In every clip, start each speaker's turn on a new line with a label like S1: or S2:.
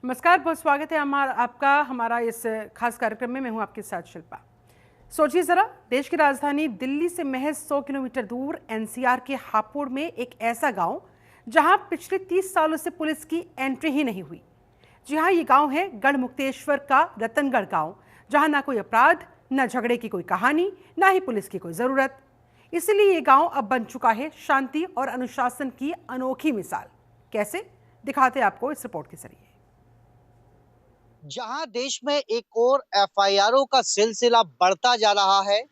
S1: नमस्कार, बहुत स्वागत है आपका हमारा इस खास कार्यक्रम में। मैं हूं आपके साथ शिल्पा। सोचिए जरा, देश की राजधानी दिल्ली से महज 100 किलोमीटर दूर एनसीआर के हापुड़ में एक ऐसा गांव जहां पिछले 30 सालों से पुलिस की एंट्री ही नहीं हुई। जी हाँ, ये गांव है गढ़मुक्तेश्वर का रतनगढ़ गांव, जहां ना कोई अपराध, न झगड़े की कोई कहानी, ना ही पुलिस की कोई जरूरत। इसलिए ये गांव अब बन चुका है शांति और अनुशासन की अनोखी मिसाल। कैसे, दिखाते हैं आपको इस रिपोर्ट के जरिए।
S2: जहां देश में एक और एफआईआरों का सिलसिला बढ़ता जा रहा है,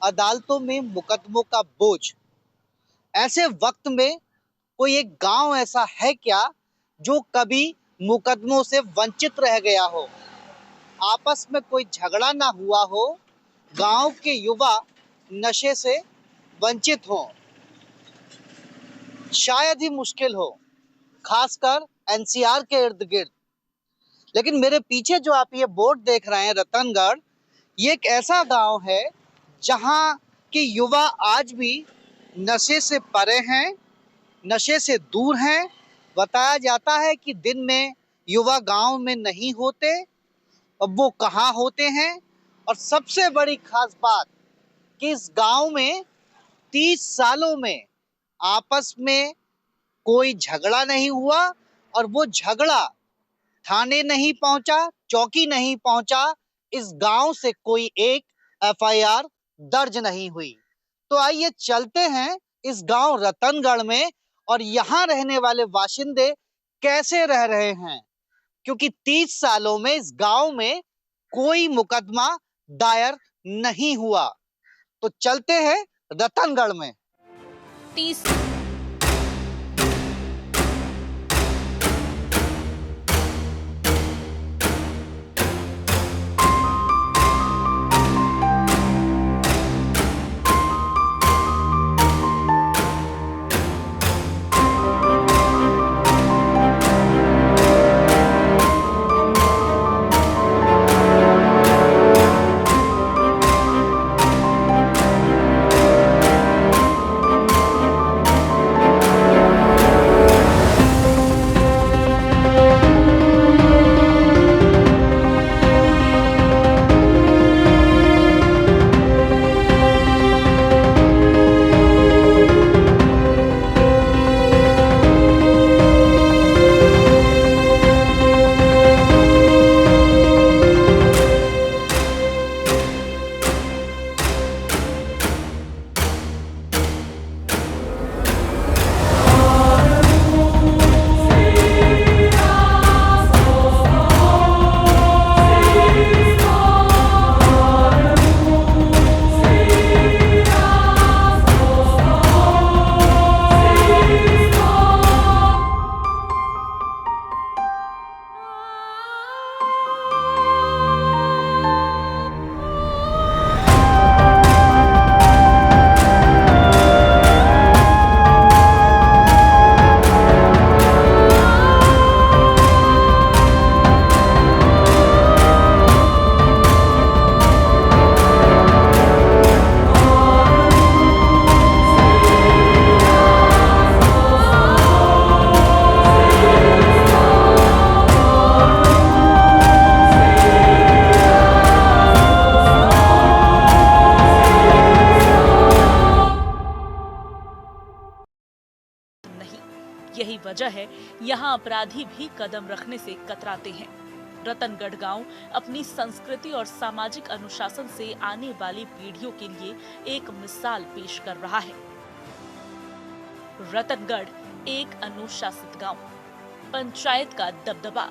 S2: अदालतों में मुकदमों का बोझ। ऐसे वक्त में कोई एक गांव ऐसा है क्या जो कभी मुकदमों से वंचित रह गया हो, आपस में कोई झगड़ा ना हुआ हो, गांव के युवा नशे से वंचित हो? शायद ही मुश्किल हो, खासकर एनसीआर के इर्द गिर्द। लेकिन मेरे पीछे जो आप ये बोर्ड देख रहे हैं, रतनगढ़, ये एक ऐसा गांव है जहां के युवा आज भी नशे से परे हैं, नशे से दूर हैं। बताया जाता है कि दिन में युवा गांव में नहीं होते, अब वो कहाँ होते हैं। और सबसे बड़ी खास बात कि इस गांव में 30 सालों में आपस में कोई झगड़ा नहीं हुआ, और वो झगड़ा थाने नहीं पहुंचा, चौकी नहीं पहुंचा, इस गांव से कोई एक एफआईआर दर्ज नहीं हुई। तो आइए चलते हैं इस गांव रतनगढ़ में, और यहां रहने वाले बाशिंदे कैसे रह रहे हैं, क्योंकि 30 सालों में इस गांव में कोई मुकदमा दायर नहीं हुआ। तो चलते हैं रतनगढ़ में।
S3: 30 नहीं, यही वजह है यहाँ अपराधी भी कदम रखने से कतराते हैं। रतनगढ़ गांव अपनी संस्कृति और सामाजिक अनुशासन से आने वाली पीढ़ियों के लिए एक मिसाल पेश कर रहा है। रतनगढ़ एक अनुशासित गांव, पंचायत का दबदबा,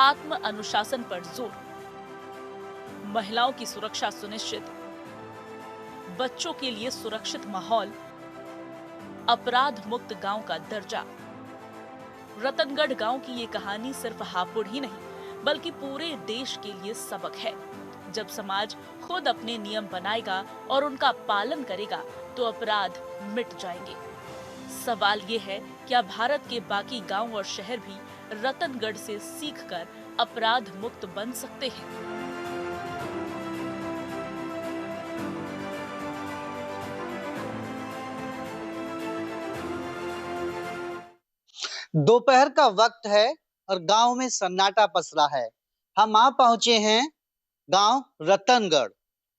S3: आत्म अनुशासन पर जोर, महिलाओं की सुरक्षा सुनिश्चित, बच्चों के लिए सुरक्षित माहौल, अपराध मुक्त गांव का दर्जा। रतनगढ़ गांव की ये कहानी सिर्फ हापुड़ ही नहीं, बल्कि पूरे देश के लिए सबक है। जब समाज खुद अपने नियम बनाएगा और उनका पालन करेगा, तो अपराध मिट जाएंगे। सवाल ये है, क्या भारत के बाकी गांव और शहर भी रतनगढ़ से सीखकर अपराध मुक्त बन सकते हैं?
S2: दोपहर का वक्त है, और गांव में सन्नाटा पसरा है। हम आ पहुंचे हैं गांव रतनगढ़।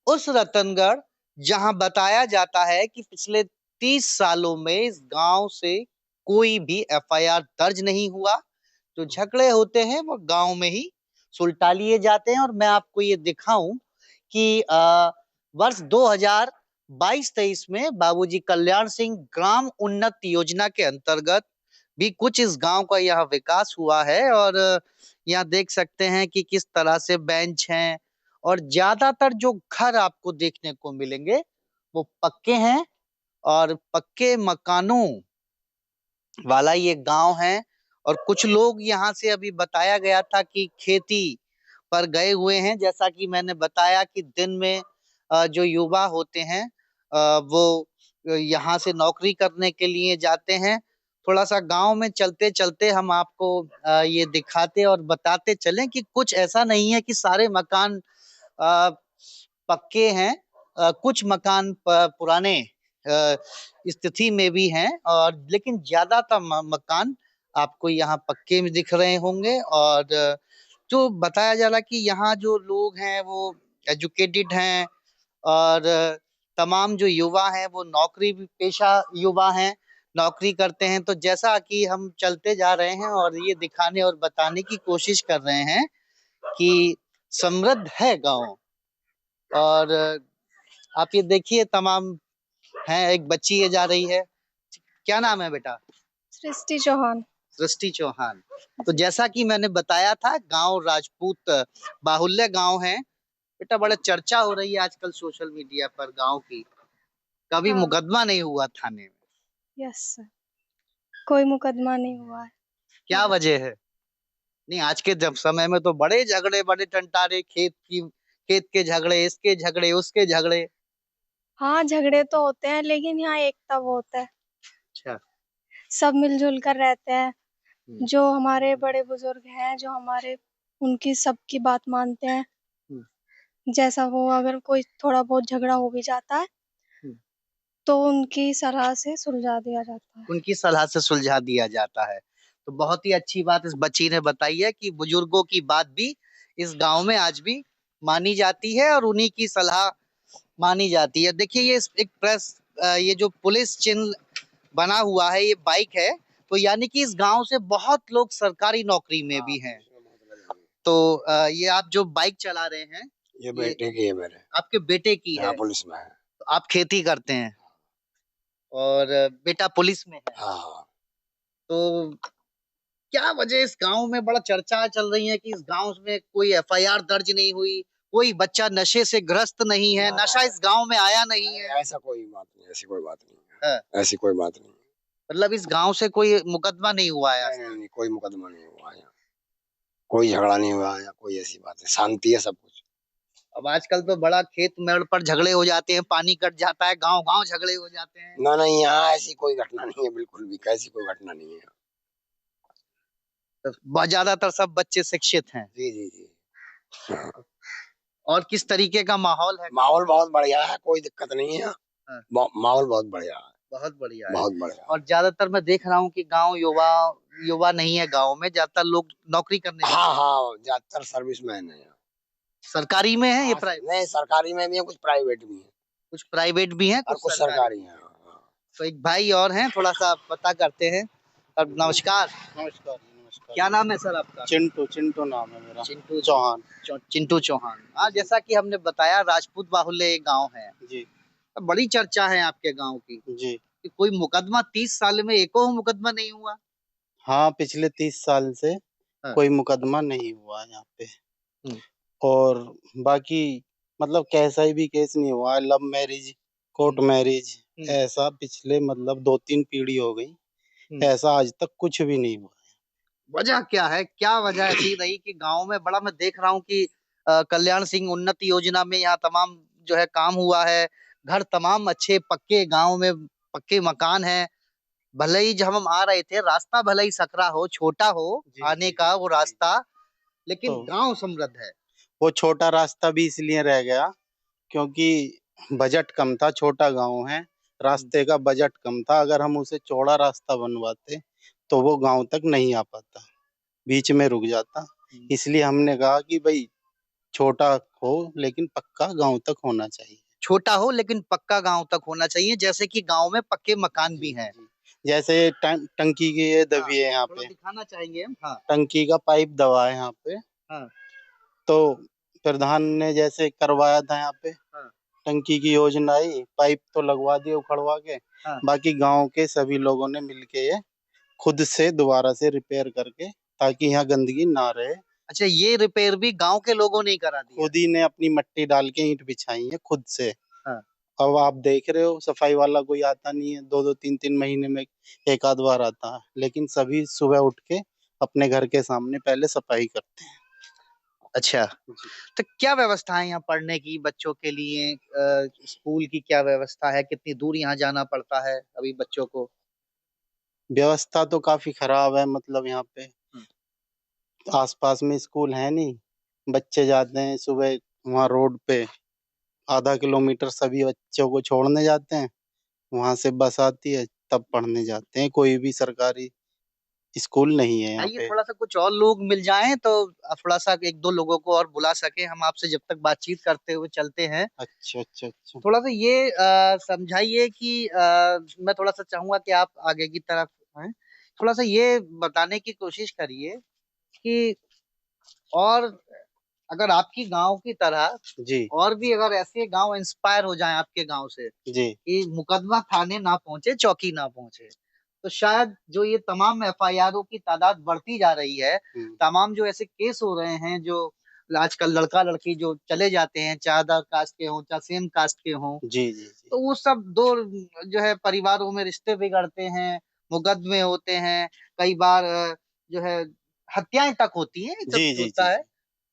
S2: उस रतनगढ़ जहां बताया जाता है कि पिछले 30 सालों में इस गांव से कोई भी एफआईआर दर्ज नहीं हुआ। जो झगड़े होते हैं वो गांव में ही सुलटा लिए जाते हैं। और मैं आपको ये दिखाऊं कि वर्ष 2022-23 में बाबूजी कल्याण सिंह ग्राम उन्नत योजना के अंतर्गत भी कुछ इस गांव का यहाँ विकास हुआ है। और यहाँ देख सकते हैं कि किस तरह से बेंच हैं और ज्यादातर जो घर आपको देखने को मिलेंगे वो पक्के हैं और पक्के मकानों वाला ये गांव है। और कुछ लोग यहाँ से अभी बताया गया था कि खेती पर गए हुए हैं। जैसा कि मैंने बताया कि दिन में जो युवा होते हैं वो यहाँ से नौकरी करने के लिए जाते हैं। थोड़ा सा गांव में चलते चलते हम आपको ये दिखाते और बताते चलें कि कुछ ऐसा नहीं है कि सारे मकान अ, पक्के हैं। कुछ मकान पुराने स्थिति में भी हैं और लेकिन ज्यादातर मकान आपको यहाँ पक्के में दिख रहे होंगे। और जो बताया जा रहा है कि यहाँ जो लोग हैं वो एजुकेटेड हैं और तमाम जो युवा हैं वो नौकरी पेशा युवा हैं, नौकरी करते हैं। तो जैसा कि हम चलते जा रहे हैं और ये दिखाने और बताने की कोशिश कर रहे हैं कि समृद्ध है गांव। और आप ये देखिए तमाम हैं, एक बच्ची ये जा रही है। क्या नाम है बेटा?
S4: सृष्टि चौहान।
S2: सृष्टि चौहान। तो जैसा कि मैंने बताया था गांव राजपूत बाहुल्य गांव है। बेटा बड़ा चर्चा हो रही है आजकल सोशल मीडिया पर गांव की। कभी
S4: हाँ।
S2: मुकदमा नहीं हुआ थाने में।
S4: यस सर, कोई मुकदमा नहीं हुआ है।
S2: क्या वजह है? नहीं, आज के जब समय में तो बड़े झगड़े, बड़े टंटारे, खेत के झगड़े, इसके झगड़े, उसके झगड़े।
S4: हाँ, झगड़े तो होते हैं लेकिन यहाँ एकता बहुत है।
S2: अच्छा।
S4: सब मिलजुल कर रहते हैं।
S2: हम्म,
S4: जो हमारे बड़े बुजुर्ग हैं, जो हमारे उनकी सबकी बात मानते हैं। जैसा वो अगर कोई थोड़ा बहुत झगड़ा हो भी जाता है
S2: हम्म।
S4: तो उनकी सलाह से सुलझा दिया जाता है।
S2: उनकी सलाह से सुलझा दिया जाता है। तो बहुत ही अच्छी बात इस बच्ची ने बताई है कि बुजुर्गों की बात भी इस गांव में आज भी मानी जाती है और उन्हीं की सलाह मानी जाती है। देखिए ये एक प्रेस ये जो पुलिस चिन्ह बना हुआ है ये बाइक है। तो यानी कि इस गांव से बहुत लोग सरकारी नौकरी में भी हैं। तो ये आप जो बाइक चला रहे हैं
S5: ये बेटे की है मेरे।
S2: आपके बेटे की है?
S5: हाँ, पुलिस में है।
S2: तो आप खेती करते हैं और बेटा पुलिस में है।
S5: हाँ।
S2: तो क्या वजह इस गांव में बड़ा चर्चा चल रही है कि इस गांव में कोई एफआईआर दर्ज नहीं हुई, कोई बच्चा नशे से ग्रस्त नहीं है, नशा इस गांव में आया नहीं है?
S5: ऐसा कोई बात नहीं, ऐसी कोई बात नहीं
S2: हाँ।
S5: है। ऐसी कोई बात नहीं है।
S2: मतलब इस गांव से कोई मुकदमा नहीं हुआ है?
S5: नहीं, नहीं, नहीं, कोई मुकदमा नहीं हुआ यहाँ। कोई झगड़ा नहीं हुआ यहाँ, कोई ऐसी बात है, शांति है सब कुछ।
S2: अब आजकल तो बड़ा खेत मेड़ पर झगड़े हो जाते हैं, पानी कट जाता है, गांव गांव झगड़े हो जाते हैं।
S5: ना नहीं, यहाँ ऐसी कोई घटना नहीं है, बिल्कुल भी ऐसी कोई घटना नहीं है।
S2: तो ज्यादातर सब बच्चे शिक्षित हैं।
S5: जी जी जी। हाँ।
S2: और किस तरीके का माहौल है?
S5: माहौल बहुत बढ़िया है, कोई दिक्कत नहीं है।
S2: हाँ।
S5: माहौल बहुत बढ़िया है।
S2: बहुत बढ़िया है।
S5: बहुत बढ़िया।
S2: और ज्यादातर मैं देख रहा हूँ कि गांव युवा युवा नहीं है गांव में, ज्यादातर लोग नौकरी करने जाते हैं।
S5: हाँ हाँ, ज्यादातर सर्विसमैन है यहाँ।
S2: सरकारी में है ये
S5: हाँ,
S2: प्राइवेट?
S5: नहीं, सरकारी में भी है, कुछ प्राइवेट भी है।
S2: कुछ प्राइवेट भी है,
S5: और कुछ सरकारी है। हाँ।
S2: तो एक भाई और हैं, थोड़ा सा पता करते हैं। अब नमस्कार।
S6: नमस्कार जी, नमस्कार।
S2: क्या नाम है सर आपका?
S6: चिंटू नाम है मेरा।
S2: चिंटू
S6: चौहान।
S2: चिंटू चौहान। हाँ, जैसा कि हमने बताया राजपूत बाहुल्य एक गांव है।
S6: जी
S2: अब बड़ी चर्चा है आपके गांव की
S6: जी।
S2: कि कोई मुकदमा 30 साल में एको मुकदमा नहीं हुआ।
S6: हाँ, पिछले 30 साल से
S2: हाँ।
S6: कोई मुकदमा नहीं हुआ है यहाँ पे।
S2: हम्म।
S6: और बाकी मतलब कैसा ही भी केस नहीं हुआ है। लव मैरिज, कोर्ट मैरिज, ऐसा पिछले मतलब 2-3 पीढ़ी हो गई, ऐसा आज तक कुछ भी नहीं हुआ।
S2: वजह क्या है? क्या वजह ऐसी रही कि गांव में बड़ा मैं देख रहा हूँ कि कल्याण सिंह उन्नत योजना में यहाँ तमाम जो है काम हुआ है। घर तमाम अच्छे पक्के, गांव में पक्के मकान हैं। भले ही जब हम आ रहे थे रास्ता भले ही सकरा हो, छोटा हो आने का वो रास्ता, लेकिन
S6: तो
S2: गांव समृद्ध है।
S6: वो छोटा रास्ता भी इसलिए रह गया क्योंकि बजट कम था, छोटा गांव है, रास्ते का बजट कम था। अगर हम उसे चौड़ा रास्ता बनवाते तो वो गांव तक नहीं आ पाता। बीच में रुक जाता। इसलिए हमने कहा कि भाई छोटा हो लेकिन पक्का गांव तक होना चाहिए।
S2: छोटा हो लेकिन पक्का गांव तक होना चाहिए, जैसे कि गांव में पक्के मकान भी हैं।
S6: जैसे टंकी की ये दबी है यहाँ
S2: थोड़ा
S6: पे,
S2: दिखाना चाहेंगे हम। हाँ
S6: टंकी का पाइप दबा है यहाँ पे।
S2: हाँ
S6: तो प्रधान ने जैसे करवाया था यहाँ पे,
S2: हाँ
S6: टंकी की योजना आई, पाइप तो लगवा दिए उखड़वा के।
S2: हाँ।
S6: बाकी गांव के सभी लोगों ने मिलके ये खुद से दोबारा से रिपेयर करके, ताकि यहाँ गंदगी ना रहे।
S2: अच्छा, ये रिपेयर भी गांव के लोगों ने ही करा दिया?
S6: खुद ही ने अपनी मट्टी डाल के ईंट बिछाई है खुद से।
S2: हाँ।
S6: अब आप देख रहे हो सफाई वाला कोई आता नहीं है, 2-2 3-3 महीने में एक आध बार आता है, लेकिन सभी सुबह उठ के अपने घर के सामने पहले सफाई करते हैं।
S2: अच्छा, तो क्या व्यवस्था है यहाँ पढ़ने की बच्चों के लिए? स्कूल की क्या व्यवस्था है? कितनी दूर यहाँ जाना पड़ता है अभी बच्चों को?
S6: व्यवस्था तो काफी खराब है, मतलब यहाँ पे आसपास में स्कूल है नहीं। बच्चे जाते हैं सुबह वहाँ रोड पे, आधा किलोमीटर सभी बच्चों को छोड़ने जाते हैं, वहां से बस आती है तब पढ़ने जाते हैं। कोई भी सरकारी स्कूल नहीं है यहाँ
S2: आइए
S6: पे।
S2: थोड़ा सा कुछ और लोग मिल जाएं तो थोड़ा सा एक दो लोगों को और बुला सके हम, आपसे जब तक बातचीत करते हुए चलते हैं।
S6: अच्छा अच्छा अच्छा।
S2: थोड़ा सा ये समझाइए कि मैं थोड़ा सा चाहूंगा कि आप आगे की तरफ हैं, थोड़ा सा ये बताने की कोशिश करिए कि और अगर आपकी गांव की तरह
S6: जी
S2: और भी अगर ऐसे गांव इंस्पायर हो जाएं आपके गांव से
S6: जी
S2: कि मुकदमा थाने ना पहुंचे, चौकी ना पहुंचे, तो शायद जो ये तमाम एफआईआरों की तादाद बढ़ती जा रही है, तमाम जो ऐसे केस हो रहे हैं, जो आजकल लड़का लड़की जो चले जाते हैं, चाहे अदर कास्ट के हों चाहे सेम कास्ट के हों,
S6: जी जी जी
S2: तो वो सब दो जो है परिवारों में रिश्ते बिगड़ते हैं, मुकदमे होते हैं, कई बार जो है हत्याएं तक होती हैं, ये सब
S6: जी जी
S2: होता
S6: जी
S2: है।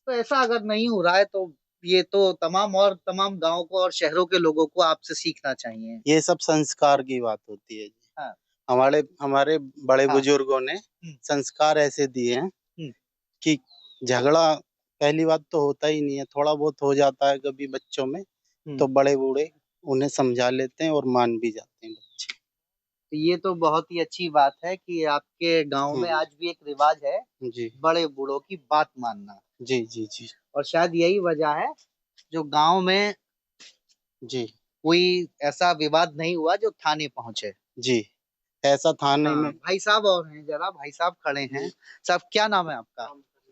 S2: तो ऐसा अगर नहीं हो रहा है तो ये तो तमाम गांव को और शहरों के लोगों को आपसे सीखना चाहिए।
S6: ये सब संस्कार की बात होती है जी।
S2: हाँ
S6: हमारे हमारे बड़े
S2: हाँ।
S6: बुजुर्गों ने संस्कार ऐसे दिए हैं
S2: हम्म,
S6: कि झगड़ा पहली बात तो होता ही नहीं है, थोड़ा बहुत हो जाता है कभी बच्चों में, तो बड़े बूढ़े उन्हें समझा लेते हैं और मान भी जाते हैं बच्चे।
S2: तो ये तो बहुत ही अच्छी बात है कि आपके गांव में आज भी एक रिवाज है
S6: जी
S2: बड़े बूढ़ों की बात मानना,
S6: जी जी जी
S2: और शायद यही वजह है जो गांव में
S6: जी
S2: कोई ऐसा विवाद नहीं हुआ जो थाने पहुंचे।
S6: जी। ऐसा था नहीं
S2: हाँ,
S6: में।
S2: भाई साहब और हैं, जरा भाई साहब खड़े हैं। साहब क्या नाम है आपका?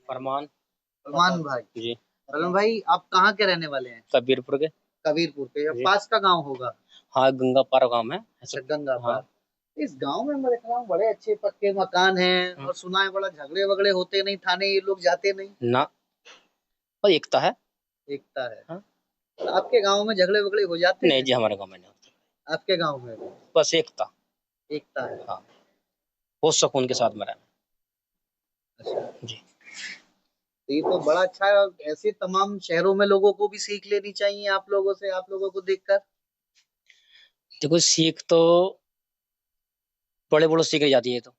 S7: फरमान।
S2: सलमान भाई।
S7: जी।
S2: सलमान भाई, आप कहाँ के रहने वाले हैं?
S7: कबीरपुर के।
S2: कबीरपुर के, या
S7: जी।
S2: पास का गांव होगा?
S7: हाँ, गंगा पार गाँव में।
S2: अच्छा, गंगा
S7: हाँ।
S2: पार। इस गांव में मैं देख रहा हूँ बड़े अच्छे पक्के मकान हैं, और सुना है बड़ा झगड़े वगड़े होते नहीं, थाने ये लोग जाते नहीं।
S7: ना, और एकता है।
S2: एकता है।
S7: हाँ?
S2: तो आपके गांव में झगड़े वगड़े हो जाते
S7: नहीं
S2: हैं?
S7: जी, हमारे गाँव में नहीं होता।
S2: आपके गांव में
S7: बस एकता।
S2: एकता है।
S7: हाँ, बहुत सुकून के साथ में रहना।
S2: अच्छा,
S7: जी।
S2: तो ये तो बड़ा अच्छा है, और ऐसे तमाम शहरों में लोगों को भी सीख लेनी चाहिए आप लोगों से, आप लोगों को देखकर।
S7: देखो, सीख तो बड़े बड़ों सीख जाती है। तो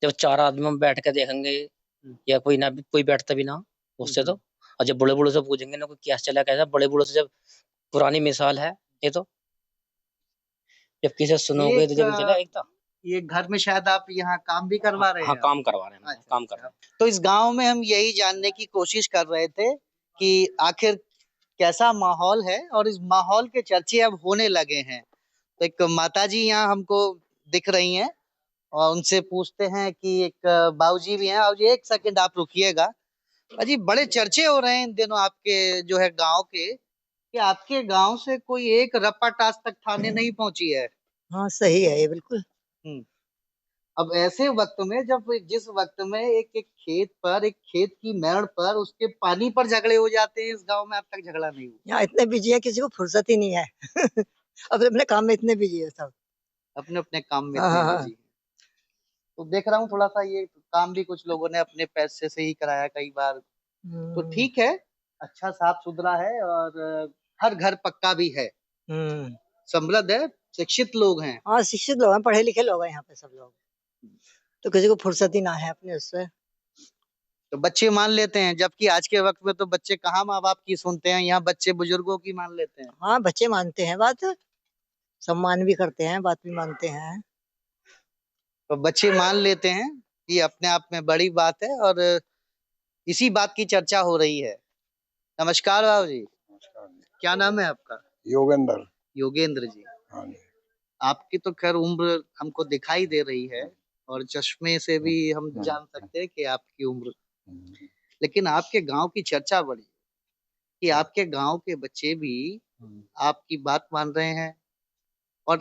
S7: जब चार आदमी में बैठ के देखेंगे, या कोई ना कोई बैठता भी ना उससे, तो और जब बड़े बूढ़ों से पूछेंगे ना कोई क्या चला कैसा, बड़े बूढ़ों से जब पुरानी मिसाल है ये, तो जब किसी से सुनोगे तो जब चला एकता।
S2: ये घर में शायद आप यहाँ काम भी करवा रहे
S7: हाँ,
S2: हैं?
S7: काम करवा रहे हैं।
S2: अच्छा,
S7: काम कर रहे हैं।
S2: तो इस गांव में हम यही जानने की कोशिश कर रहे थे कि आखिर कैसा माहौल है, और इस माहौल के चर्चे अब होने लगे हैं। तो एक माताजी यहाँ हमको दिख रही हैं, और उनसे पूछते हैं कि एक बाबूजी भी हैं। और जी एक सेकंड आप रुकिएगा। अजी, बड़े चर्चे हो रहे हैं इन दिनों आपके जो है गांव के, कि आपके गांव से कोई एक रप्पा टास तक थाने नहीं पहुंची है।
S8: हाँ, सही है ये बिल्कुल।
S2: हम्म। अब ऐसे वक्त में, जब जिस वक्त में एक एक खेत की मेड़ पर उसके पानी पर झगड़े हो जाते हैं, इस गांव में अब तक झगड़ा नहीं हुआ।
S8: यहाँ इतने बिजी है, किसी को फुर्सत ही नहीं है। अपने अपने काम में इतने बिजी है सब।
S2: अपने अपने काम में
S8: हाँ
S2: इतने
S8: हाँ हाँ।
S2: बिजी हैं। तो देख रहा हूँ थोड़ा सा ये काम भी कुछ लोगों ने अपने पैसे से ही कराया कई बार। तो ठीक है, अच्छा साफ सुथरा है, और हर घर पक्का भी है,
S8: हम्म।
S2: समृद्ध है, शिक्षित लोग हैं।
S8: हाँ, शिक्षित लोग हैं, पढ़े लिखे लोग हैं यहाँ पे सब लोग। तो किसी को फुर्सत ही ना है अपने उससे।
S2: तो बच्चे मान लेते हैं, जबकि आज के वक्त में तो बच्चे कहाँ माँ बाप की सुनते हैं, यहाँ बच्चे बुजुर्गों की मान लेते हैं।
S8: हाँ, बच्चे मानते हैं बात, सम्मान भी करते हैं, बात भी मानते हैं।
S2: तो बच्चे मान लेते हैं, ये अपने आप में बड़ी बात है और इसी बात की चर्चा हो रही है। नमस्कार बाबू जी, क्या नाम है आपका?
S5: योगेंद्र।
S2: योगेंद्र जी।
S5: हाँ जी।
S2: आपकी तो खैर उम्र हमको दिखाई दे रही है और चश्मे से भी हम जान सकते हैं कि आपकी उम्र, लेकिन आपके गांव की चर्चा बड़ी कि आपके गांव के बच्चे भी आपकी बात मान रहे हैं और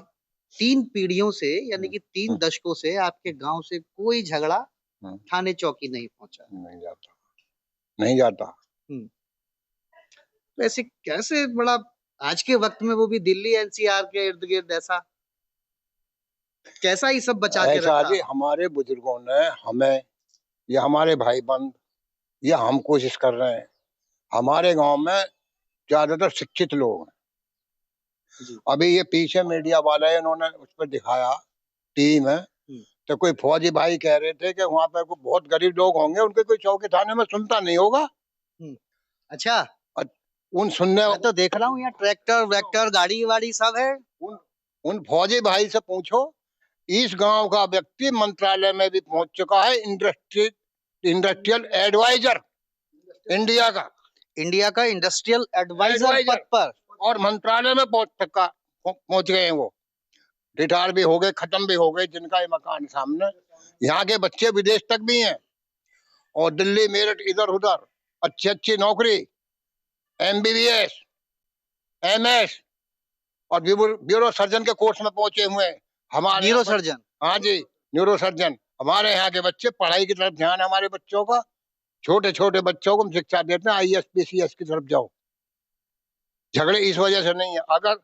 S2: 3 पीढ़ियों से यानी कि 3 दशकों से आपके गांव से कोई झगड़ा थाने चौकी नहीं पहुंचा।
S5: नहीं जाता, नहीं जाता।
S2: हम्म। तो ऐसे कैसे बड़ा आज के वक्त में वो भी दिल्ली एनसीआर के इर्द गिर्द ऐसा कैसा ही सब बचा के
S5: ऐसा
S2: रखा?
S5: जी हमारे बुजुर्गों ने हमें या हमारे भाई बंद या हम कोशिश कर रहे हैं। हमारे गांव में ज्यादातर शिक्षित लोग हैं।
S2: जी।
S5: अभी ये पीछे मीडिया वाले इन्होंने उस पर दिखाया टीवी में, तो कोई फौजी भाई कह रहे थे कि वहां पर बहुत गरीब लोग होंगे, उनके कोई चौकी थाने में सुनता नहीं होगा।
S2: अच्छा,
S5: उन सुनने
S2: मैं तो देख रहा हूँ यहाँ ट्रैक्टर वैक्टर गाड़ी वाड़ी सब है।
S5: उन फौजी भाई से पूछो, इस गांव का व्यक्ति मंत्रालय में भी पहुंच चुका है, इंडस्ट्रियल एडवाइजर इंडिया का
S2: इंडस्ट्रियल एडवाइजर पद पर,
S5: और मंत्रालय में पहुंच गए हैं। वो रिटायर भी हो गए, खत्म भी हो गए, जिनका ये मकान सामने। यहाँ के बच्चे विदेश तक भी हैं और दिल्ली मेरठ इधर उधर अच्छी अच्छी नौकरी, MBBS MS और ब्यूरो सर्जन के कोर्स में पहुंचे हुए हैं। हमारे
S2: न्यूरो सर्जन।
S5: हाँ जी, न्यूरो सर्जन। हमारे यहाँ के बच्चे पढ़ाई की तरफ ध्यान है। हमारे बच्चों का, छोटे छोटे बच्चों को हम शिक्षा देते हैं, IAS PCS की तरफ जाओ। झगड़े इस वजह से नहीं है, अगर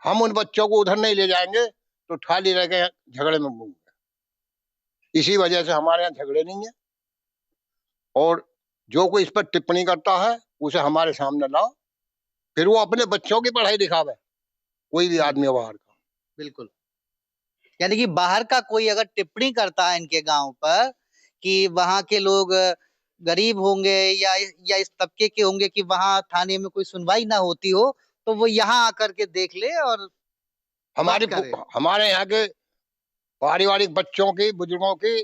S5: हम उन बच्चों को उधर नहीं ले जाएंगे तो ठाली रह गए झगड़े में होंगे। इसी वजह से हमारे यहाँ झगड़े नहीं है। और जो कोई इस पर टिप्पणी करता है उसे हमारे सामने लाओ, फिर वो अपने बच्चों की पढ़ाई दिखावे, कोई भी आदमी बाहर का।
S2: बिल्कुल, यानी कि बाहर का कोई अगर टिप्पणी करता है इनके गांव पर कि वहां के लोग गरीब होंगे या इस तबके के होंगे कि वहां थाने में कोई सुनवाई ना होती हो, तो वो यहाँ आकर के देख ले और
S5: हमारे यहाँ के पारिवारिक बच्चों की, बुजुर्गों की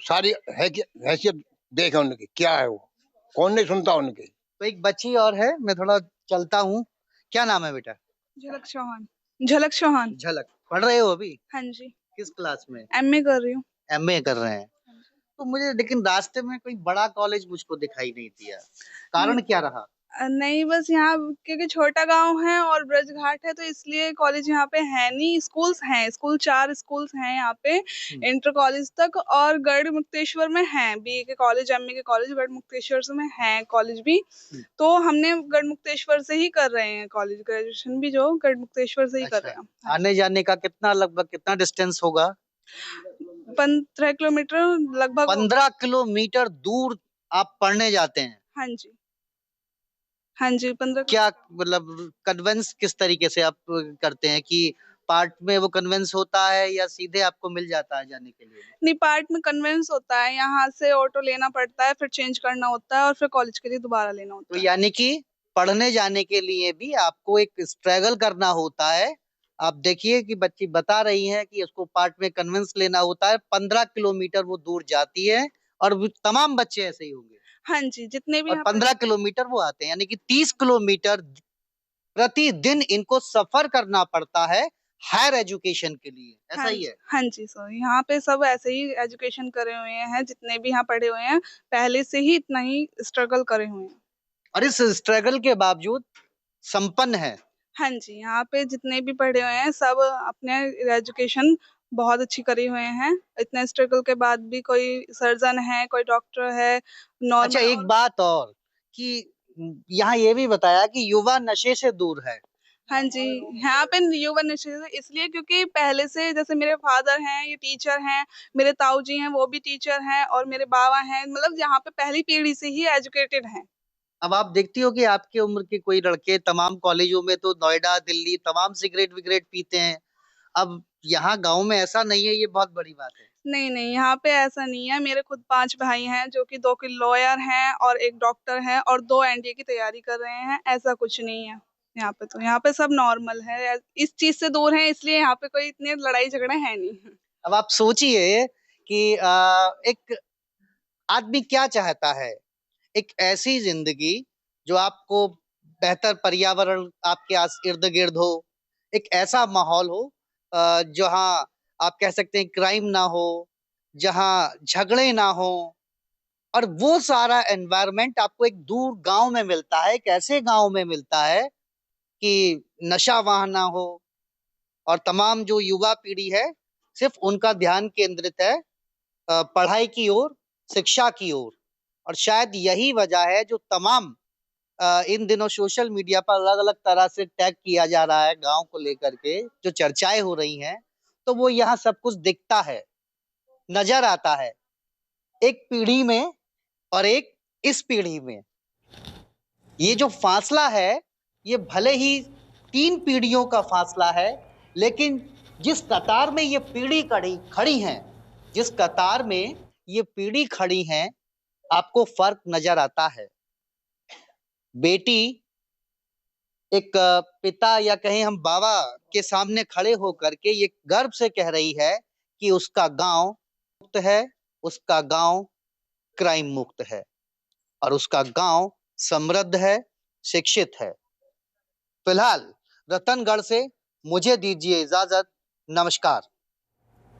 S5: सारी हैसियत देखे उनकी क्या है, वो कौन नहीं सुनता उनकी।
S2: तो एक बच्ची और है, मैं थोड़ा चलता हूँ। क्या नाम है बेटा?
S9: झलक चौहान। झलक चौहान।
S2: झलक, पढ़ रहे हो अभी?
S9: हाँ जी।
S2: किस क्लास में?
S9: MA कर रही हूँ।
S2: MA कर रहे हैं। तो मुझे लेकिन रास्ते में कोई बड़ा कॉलेज मुझको दिखाई नहीं दिया, कारण क्या रहा?
S9: नहीं, बस यहाँ क्योंकि छोटा गांव है और ब्रज घाट है तो इसलिए कॉलेज यहाँ पे है नहीं। स्कूल्स हैं, 4 स्कूल्स हैं यहाँ पे इंटर कॉलेज तक, और गढ़ मुक्तेश्वर में है BA के कॉलेज, MA के कॉलेज गढ़ मुक्तेश्वर में है कॉलेज भी। तो हमने गढ़ मुक्तेश्वर से ही कर रहे हैं कॉलेज, ग्रेजुएशन भी जो गढ़ मुक्तेश्वर से ही कर रहे हैं।
S2: आने जाने का लगभग कितना डिस्टेंस होगा?
S9: 15 किलोमीटर लगभग।
S2: 15 किलोमीटर दूर आप पढ़ने जाते हैं?
S9: हाँ जी, हाँ जी। 15।
S2: क्या मतलब कन्वेंस किस तरीके से आप करते हैं कि पार्ट में वो कन्वेंस होता है या सीधे आपको मिल जाता है जाने के लिए?
S9: नहीं, पार्ट में कन्वेंस होता है, यहाँ से ऑटो लेना पड़ता है, फिर चेंज करना होता है और फिर कॉलेज के लिए दोबारा लेना होता
S2: है।
S9: तो
S2: यानी कि पढ़ने जाने के लिए भी आपको एक स्ट्रगल करना होता है। आप देखिए कि बच्ची बता रही है कि उसको पार्ट में कन्वेंस लेना होता है, 15 किलोमीटर वो दूर जाती है और तमाम बच्चे ऐसे ही होंगे।
S9: हाँ जी, जितने भी।
S2: 15 किलोमीटर वो आते हैं, यानी कि 30 किलोमीटर प्रतिदिन इनको सफर करना पड़ता है हायर एजुकेशन के लिए, ऐसा
S9: हाँ
S2: ही है?
S9: हाँ जी सर, यहाँ पे सब ऐसे ही एजुकेशन करे हुए हैं, जितने भी यहाँ पढ़े हुए हैं पहले से ही इतना ही स्ट्रगल करे हुए हैं
S2: और इस स्ट्रगल के बावजूद संपन्न है।
S9: हाँ जी, यहाँ पे जितने भी पढ़े हुए हैं सब अपने एजुकेशन बहुत अच्छी करे हुए हैं। इतने स्ट्रगल के बाद भी कोई सर्जन है, कोई डॉक्टर है, नॉर्मल।
S2: अच्छा, एक बात और कि यहाँ ये भी बताया कि युवा नशे से दूर है।
S9: हाँ जी, यहाँ पे युवा नशे से इसलिए क्योंकि पहले से जैसे मेरे फादर हैं, ये टीचर हैं, मेरे ताऊ जी हैं, वो भी टीचर हैं, और मेरे बाबा हैं, मतलब यहाँ पे पहली पीढ़ी से ही एजुकेटेड हैं।
S2: अब आप देखती हो कि आपके उम्र के कोई लड़के तमाम कॉलेजों में तो नोएडा, दिल्ली तमाम सिगरेट विगरेट पीते हैं। अब यहाँ गांव में ऐसा नहीं है, ये बहुत बड़ी बात है।
S9: नहीं नहीं, यहाँ पे ऐसा नहीं है। मेरे खुद 5 भाई हैं जो कि 2 के लॉयर हैं और 1 डॉक्टर है और 2 NDA की तैयारी कर रहे हैं। ऐसा कुछ नहीं है यहाँ पे। तो यहाँ पे सब नॉर्मल है, इस चीज से दूर है, इसलिए यहाँ पे कोई इतने लड़ाई झगड़े है नहीं।
S2: अब आप सोचिए कि एक आदमी क्या चाहता है, एक ऐसी जिंदगी जो आपको बेहतर पर्यावरण आपके आस इर्द गिर्द हो, एक ऐसा माहौल हो जहाँ आप कह सकते हैं क्राइम ना हो, जहाँ झगड़े ना हो, और वो सारा एनवायरनमेंट आपको एक दूर गांव में मिलता है। एक ऐसे गांव में मिलता है कि नशा वहां ना हो, और तमाम जो युवा पीढ़ी है सिर्फ उनका ध्यान केंद्रित है पढ़ाई की ओर, शिक्षा की ओर। और शायद यही वजह है जो तमाम इन दिनों सोशल मीडिया पर अलग अलग तरह से टैग किया जा रहा है गांव को लेकर के, जो चर्चाएं हो रही हैं, तो वो यहाँ सब कुछ दिखता है, नजर आता है, एक पीढ़ी में और एक इस पीढ़ी में। ये जो फासला है ये भले ही 3 पीढ़ियों का फासला है, लेकिन जिस कतार में ये पीढ़ी खड़ी हैं, जिस कतार में ये पीढ़ी खड़ी हैं, आपको फर्क नजर आता है। बेटी एक पिता या कहें हम बाबा के सामने खड़े होकर के ये गर्व से कह रही है कि उसका गांव मुक्त है, उसका गांव क्राइम मुक्त है, और उसका गांव समृद्ध है, शिक्षित है। फिलहाल रतनगढ़ से मुझे दीजिए इजाजत। नमस्कार।